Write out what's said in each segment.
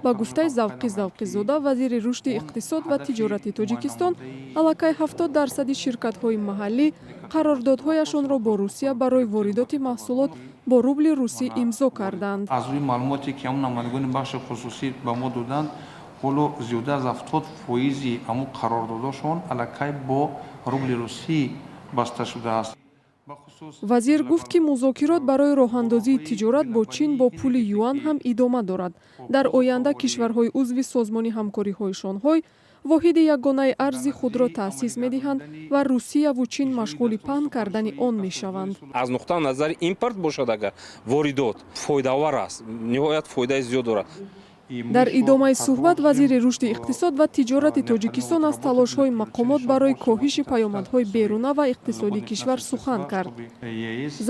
ба гуфтаи Завқи Завқизода, вазири рушди иқтисод ва тиҷорати Тоҷикистон, аллакай 70% ширкатҳои маҳаллӣ қарордодҳояшонро бо Русия барои воридоти маҳсулот бо рубли русӣ имзо карданд. аз рӯи маълумоте ки ҳамон намояндагони бахши хусусӣ ба мо доданд, ҳоло зиёда аз 70% ҳамон қарордодошон аллакай бо рубли русӣ баста шудааст. вазир гуфт ки музокирот барои роҳандозии тиҷорат бо чин бо пули юан ҳам идома дорад. дар оянда кишварҳои узви созмони ҳамкориҳои шонҳой воҳиди ягонаи арзи худро таъсис медиҳанд ва Русияву Чин машғули паҳн кардани он мешаванд. аз нуқтаи назари импорт бошад, агар воридот фоидаовар аст, ниҳоят фоидаи зиёд дорад. дар идомаи суҳбат вазири рушди иқтисод ва тиҷорати Тоҷикистон аз талошҳои мақомот барои коҳиши паёмадҳои беруна ва иқтисодии кишвар сухан кард.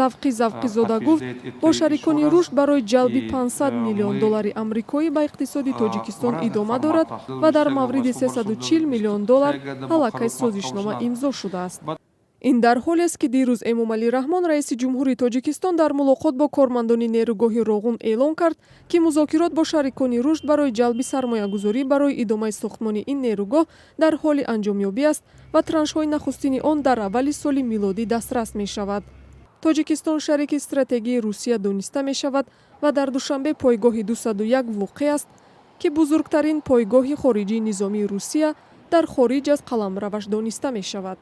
Завқи Завқизода гуфт, бо шарикони рушд барои ҷалби $500 миллион амрикоӣ ба иқтисоди Тоҷикистон идома дорад ва дар мавриди $340 миллион аллакай созишнома имзо шудааст. ин дар ҳолест ки дирӯз Эмомалӣ Раҳмон, раиси ҷумҳури Тоҷикистон, дар мулоқот бо кормандони нерӯгоҳи Роғун эълон кард, ки музокирот бо шарикони рушд барои ҷалби сармоягузорӣ барои идомаи сохтмони ин нерӯгоҳ дар ҳоли анҷомёбӣ аст ва траншҳои нахустини он дар аввали соли милодӣ дастрас мешавад. Тоҷикистон шарики стратегии Русия дониста мешавад ва дар душанбе пойгоҳи 201 воқеъ аст, ки бузургтарин пойгоҳи хориҷии низомии Русия дар хориҷ аз қаламраваш дониста мешавад.